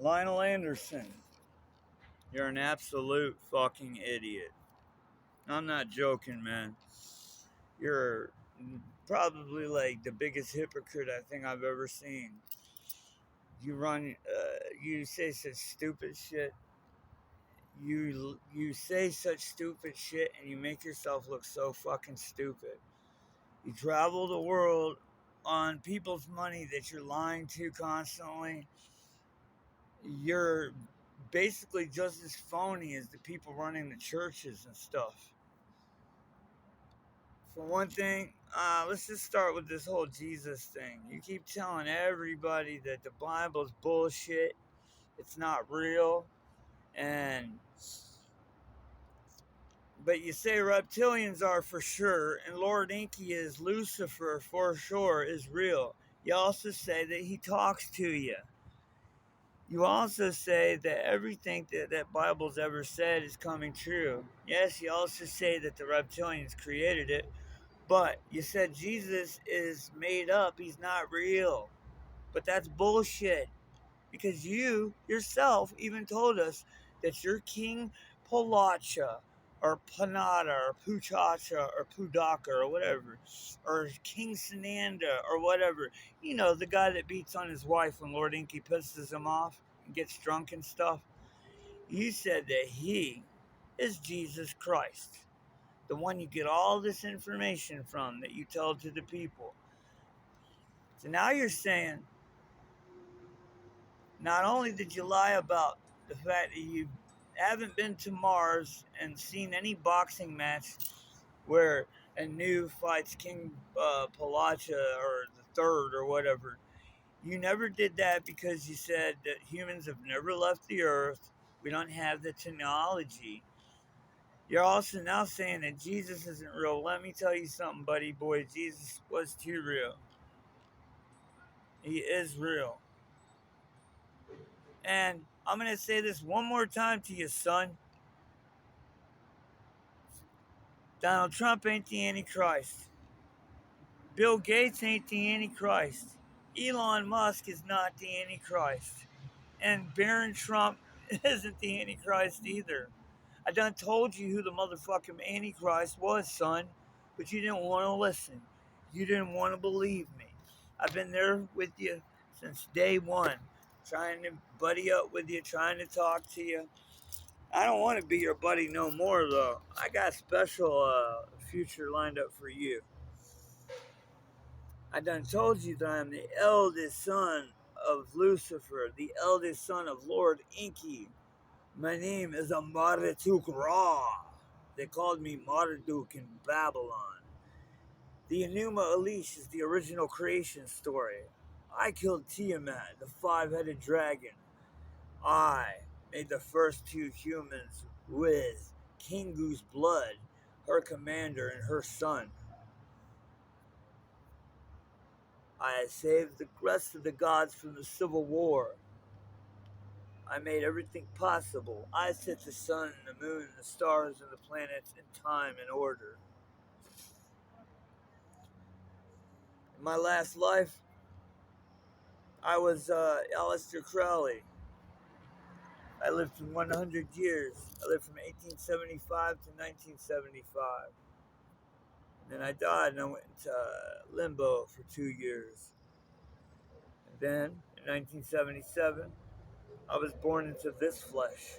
Lionel Anderson, you're an absolute fucking idiot. I'm not joking, man. You're probably like the biggest hypocrite I think I've ever seen. You say such stupid shit. You say such stupid shit, and you make yourself look so fucking stupid. You travel the world on people's money that you're lying to constantly. You're basically just as phony as the people running the churches and stuff. For one thing, let's just start with this whole Jesus thing. You keep telling everybody that the Bible's bullshit, it's not real, and but you say reptilians are for sure, and Lord Inky is Lucifer for sure is real. You also say that he talks to you. You also say that everything that Bible's ever said is coming true. Yes, you also say that the reptilians created it, but you said Jesus is made up. He's not real. But that's bullshit. Because you yourself even told us that your King Palacha or Panada or Puchacha or Pudaka or whatever, or King Sananda or whatever, you know, the guy that beats on his wife when Lord Inky pisses him off and gets drunk and stuff. You said that he is Jesus Christ, the one you get all this information from that you tell to the people. So now you're saying not only did you lie about the fact that you haven't been to Mars and seen any boxing match where a new fights King Palacha or the third or whatever. You never did that because you said that humans have never left the Earth. We don't have the technology. You're also now saying that Jesus isn't real. Let me tell you something, buddy boy. Jesus was too real. He is real. And I'm going to say this one more time to you, son. Donald Trump ain't the Antichrist. Bill Gates ain't the Antichrist. Elon Musk is not the Antichrist. And Baron Trump isn't the Antichrist either. I done told you who the motherfucking Antichrist was, son, but you didn't want to listen. You didn't want to believe me. I've been there with you since day one, trying to buddy up with you, trying to talk to you. I don't want to be your buddy no more, though. I got special future lined up for you. I done told you that I'm the eldest son of Lucifer, the eldest son of Lord Inky. My name is Marduk Ra. They called me Marduk in Babylon. The Enuma Elish is the original creation story. I killed Tiamat, the five-headed dragon. I made the first two humans with Kingu's blood, her commander and her son. I saved the rest of the gods from the civil war. I made everything possible. I set the sun and the moon and the stars and the planets in time and order. In my last life, I was Aleister Crowley. I lived for 100 years. I lived from 1875 to 1975. And then I died and I went into limbo for 2 years. And then in 1977, I was born into this flesh.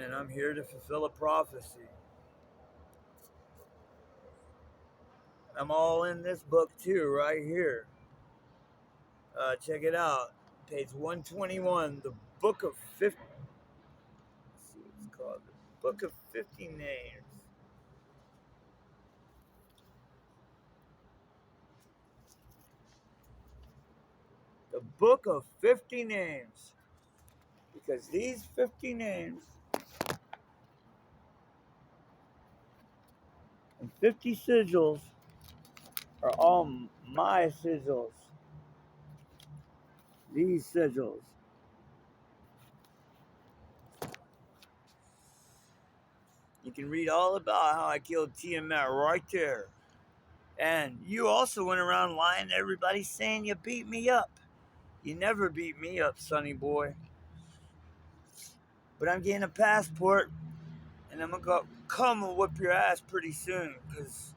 And I'm here to fulfill a prophecy. I'm all in this book too, right here. Check it out. Page 121, the Book of 50. Let's see what it's called. The Book of 50 Names. The Book of 50 Names. Because these 50 names and 50 sigils are all my sigils. These sigils. You can read all about how I killed Tiamat right there And you also went around lying to everybody saying you beat me up. You never beat me up, sonny boy. But I'm getting a passport, and I'm gonna come and whip your ass pretty soon, because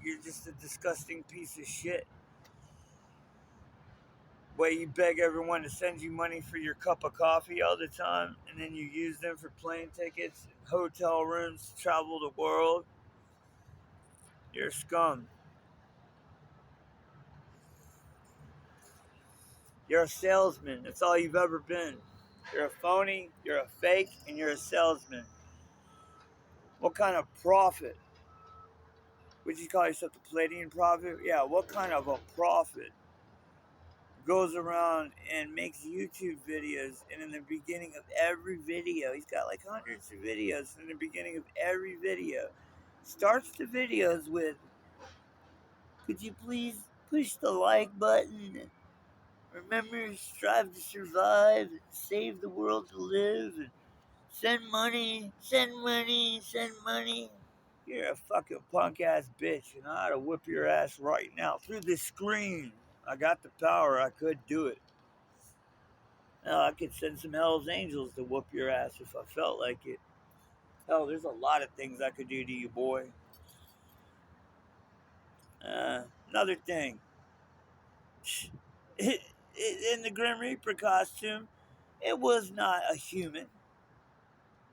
you're just a disgusting piece of shit. Way you beg everyone to send you money for your cup of coffee all the time, and then you use them for plane tickets, hotel rooms to travel the world. You're a scum. You're a salesman. That's all you've ever been. You're a phony, you're a fake, and you're a salesman. What kind of prophet? Would you call yourself the Palladian prophet? Yeah, what kind of a prophet goes around and makes YouTube videos, and in the beginning of every video, he's got like hundreds of videos, in the beginning of every video, starts the videos with, could you please push the like button? Remember, strive to survive, and save the world to live, and send money, send money, send money. You're a fucking punk ass bitch, and I ought to whip your ass right now through this screen. I got the power, I could do it. I could send some Hell's Angels to whoop your ass if I felt like it. Hell, there's a lot of things I could do to you, boy. Another thing. In the Grim Reaper costume, it was not a human.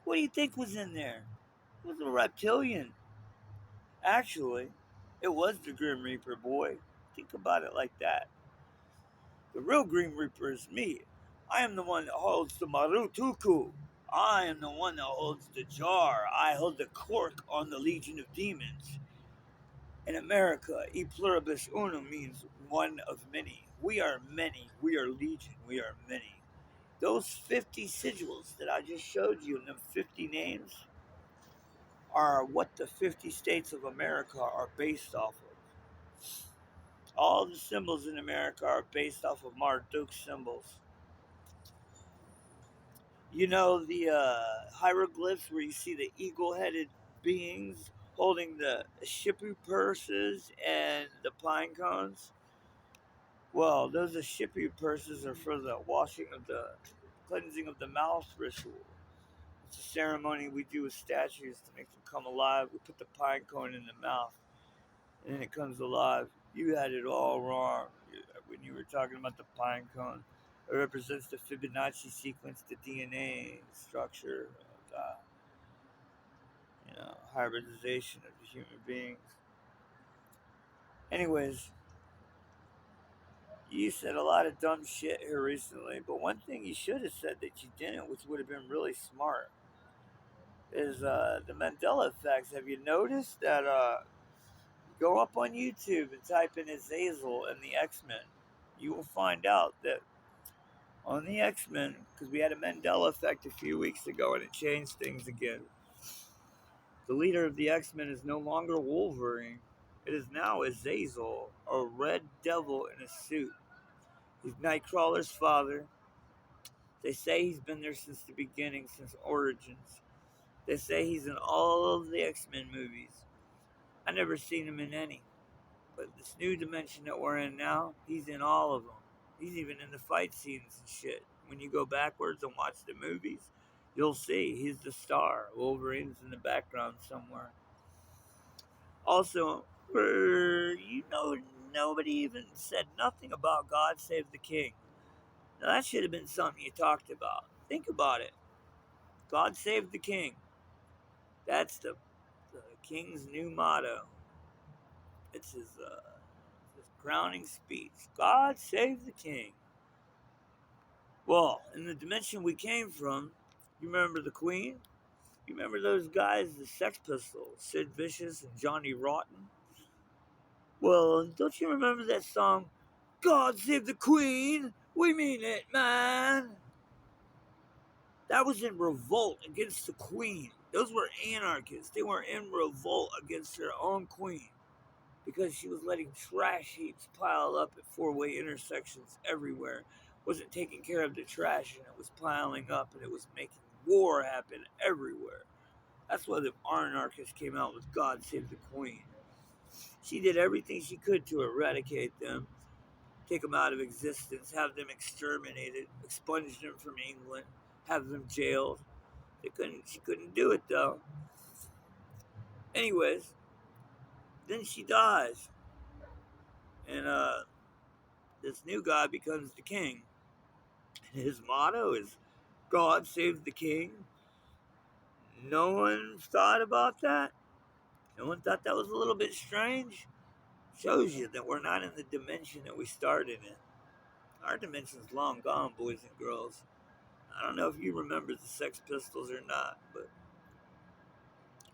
What do you think was in there? It was a reptilian. Actually, it was the Grim Reaper, boy. Think about it like that. The real Grim Reaper is me. I am the one that holds the Marutuku. I am the one that holds the jar. I hold the cork on the Legion of Demons. In America, e pluribus unum means one of many. We are many. We are legion. We are many. Those 50 sigils that I just showed you, and the 50 names, are what the 50 states of America are based off of. All the symbols in America are based off of Marduk symbols. You know the hieroglyphs where you see the eagle-headed beings holding the shipu purses and the pine cones? Well, those shipu purses are for the washing of the cleansing of the mouth ritual. It's a ceremony we do with statues to make them come alive. We put the pine cone in the mouth, and then it comes alive. You had it all wrong when you were talking about the pine cone. It represents the Fibonacci sequence, the DNA structure, hybridization of the human beings. Anyways, you said a lot of dumb shit here recently, but one thing you should have said that you didn't, which would have been really smart, is the Mandela effects. Have you noticed that? Go up on YouTube and type in Azazel and the X-Men. You will find out that on the X-Men, because we had a Mandela effect a few weeks ago and it changed things again. The leader of the X-Men is no longer Wolverine. It is now Azazel, a red devil in a suit. He's Nightcrawler's father. They say he's been there since the beginning, since Origins. They say he's in all of the X-Men movies. I never seen him in any. But this new dimension that we're in now, he's in all of them. He's even in the fight scenes and shit. When you go backwards and watch the movies, you'll see he's the star. Wolverine's in the background somewhere. Also, nobody even said nothing about God Save the King. Now that should have been something you talked about. Think about it. God Save the King. That's the king's new motto. It's his crowning speech. God Save the King. Well, in the dimension we came from, you remember the Queen? You remember those guys, the Sex Pistols, Sid Vicious and Johnny Rotten? Well, don't you remember that song, God Save the Queen? We mean it, man. That was in revolt against the Queen. Those were anarchists. They were in revolt against their own Queen because she was letting trash heaps pile up at four-way intersections everywhere. Wasn't taking care of the trash, and it was piling up, and it was making war happen everywhere. That's why the anarchists came out with God Save the Queen. She did everything she could to eradicate them, take them out of existence, have them exterminated, expunge them from England, have them jailed. She couldn't do it though. Anyways, then she dies, and this new guy becomes the king. His motto is "God save the king." No one thought about that. No one thought that was a little bit strange. Shows you that we're not in the dimension that we started in. Our dimension's long gone, boys and girls. I don't know if you remember the Sex Pistols or not, but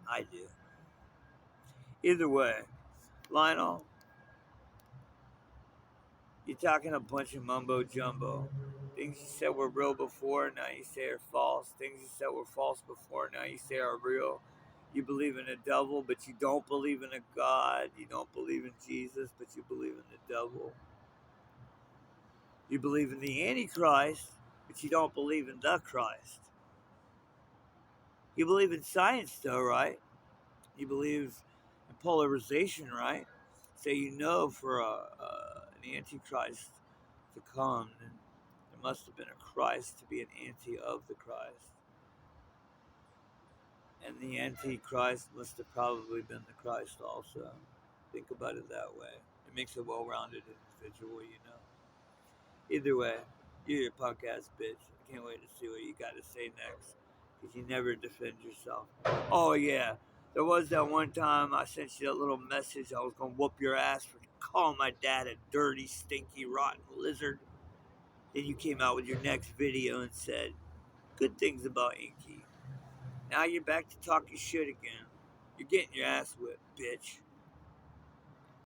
I do. Either way, Lionel, you're talking a bunch of mumbo jumbo. Things you said were real before, now you say are false. Things you said were false before, now you say are real. You believe in a devil, but you don't believe in a God. You don't believe in Jesus, but you believe in the devil. You believe in the Antichrist, but you don't believe in the Christ. You believe in science, though, right? You believe in polarization, right? So you know for an Antichrist to come, then there must have been a Christ to be an anti of the Christ. And the Antichrist must have probably been the Christ also. Think about it that way. It makes a well-rounded individual, you know. Either way, you're a punk ass bitch. I can't wait to see what you got to say next. Because you never defend yourself. Oh, yeah. There was that one time I sent you that little message. I was going to whoop your ass for calling my dad a dirty, stinky, rotten lizard. Then you came out with your next video and said good things about Inky. Now you're back to talking shit again. You're getting your ass whipped, bitch.